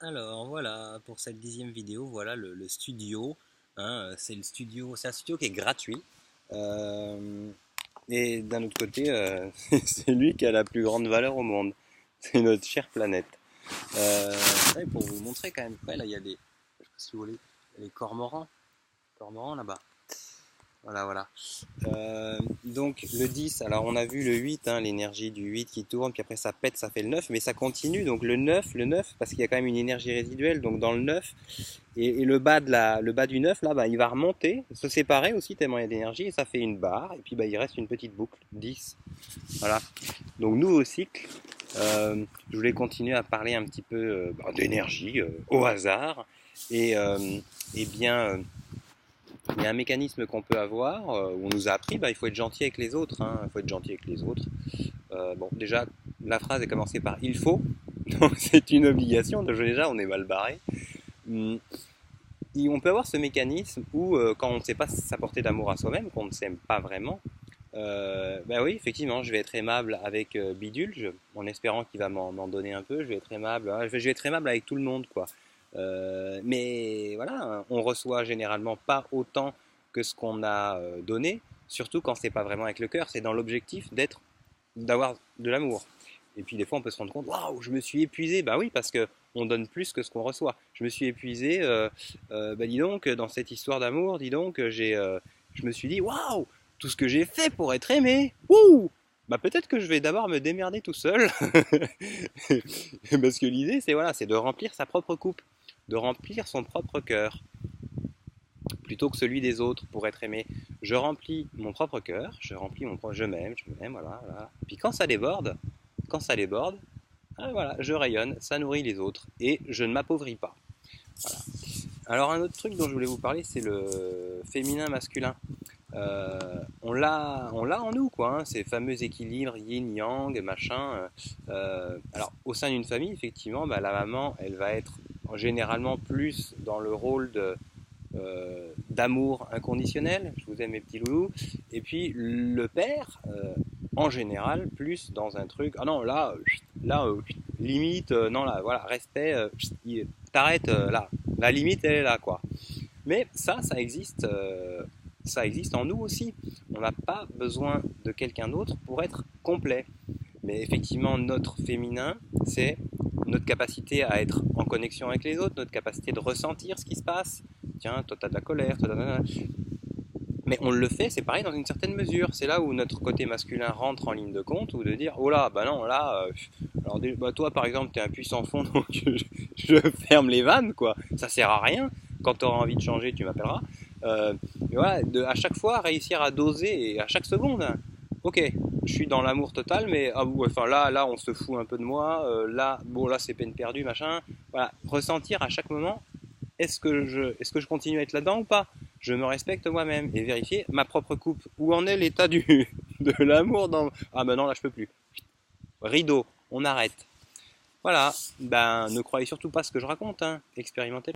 Alors voilà, pour cette 10e vidéo, voilà le studio, hein, c'est un studio qui est gratuit. Euh, et d'un autre côté, c'est lui qui a la plus grande valeur au monde. C'est notre chère planète. Ouais, pour vous montrer quand même, ouais, là il y a des, je sais pas si vous voulez, les cormorans là-bas. Voilà, voilà. Donc le 10, alors on a vu le 8, hein, l'énergie du 8 qui tourne, puis après ça pète, ça fait le 9, mais ça continue, donc le neuf, parce qu'il y a quand même une énergie résiduelle, donc dans le 9, et le bas du 9, là, bah, il va remonter, se séparer aussi tellement il y a d'énergie, et ça fait une barre, et puis bah, il reste une petite boucle, 10. Voilà. Donc nouveau cycle. Je voulais continuer à parler un petit peu d'énergie au hasard, et, euh, et bien... il y a un mécanisme qu'on peut avoir où on nous a appris, bah, il faut être gentil avec les autres. Hein, il faut être gentil avec les autres. Bon, déjà, la phrase est commencée par il faut, donc c'est une obligation. Donc déjà, on est mal barré. Hum, Et on peut avoir ce mécanisme où, quand on ne sait pas s'apporter d'amour à soi-même, qu'on ne s'aime pas vraiment, bah oui, effectivement, je vais être aimable avec Bidule, en espérant qu'il va m'en donner un peu. Je vais être aimable, hein, je vais être aimable avec tout le monde, quoi. Mais voilà, hein, on reçoit généralement pas autant que ce qu'on a donné, surtout quand c'est pas vraiment avec le cœur, c'est dans l'objectif d'avoir de l'amour. Et puis des fois, on peut se rendre compte, waouh, je me suis épuisé. Bah oui, parce que on donne plus que ce qu'on reçoit. Je me suis épuisé. Bah dis donc, dans cette histoire d'amour, dis donc, je me suis dit, waouh, tout ce que j'ai fait pour être aimé. Ouh. Bah peut-être que je vais d'abord me démerder tout seul, parce que l'idée, c'est voilà, c'est de remplir sa propre coupe, de remplir son propre cœur, plutôt que celui des autres pour être aimé. Je remplis mon propre cœur, je remplis mon propre, je m'aime, voilà, voilà. Puis quand ça déborde, ah, voilà, je rayonne, ça nourrit les autres et je ne m'appauvris pas. Voilà. Alors un autre truc dont je voulais vous parler, c'est le féminin masculin. On l'a en nous, quoi, hein, ces fameux équilibres yin-yang, machin. Alors au sein d'une famille, effectivement, bah, la maman, elle va être généralement plus dans le rôle d'amour inconditionnel, je vous aime mes petits loulous, et puis le père, en général, plus dans un truc, ah non, là, limite, non, là, voilà, respect, t'arrêtes, là, la limite, elle est là, quoi. Mais ça existe en nous aussi. On n'a pas besoin de quelqu'un d'autre pour être complet. Mais effectivement, notre féminin, c'est notre capacité à être en connexion avec les autres, notre capacité de ressentir ce qui se passe. Tiens, toi, t'as de la colère, toi, mais on le fait, c'est pareil, dans une certaine mesure. C'est là où notre côté masculin rentre en ligne de compte, ou de dire, oh là, bah non, là, alors bah, toi, par exemple, t'es un puissant fond, donc je ferme les vannes, quoi. Ça sert à rien. Quand tu auras envie de changer, tu m'appelleras. Mais voilà, à chaque fois, réussir à doser, et à chaque seconde, hein. Ok, je suis dans l'amour total, mais ah, ouais, enfin là, on se fout un peu de moi. Là, bon, là, c'est peine perdue, machin. Voilà, ressentir à chaque moment, est-ce que je continue à être là-dedans ou pas? Je me respecte moi-même et vérifier ma propre coupe. Où en est l'état de l'amour dans... Ah ben non, là je peux plus. Rideau, on arrête. Voilà, ben ne croyez surtout pas ce que je raconte, hein. Expérimentez.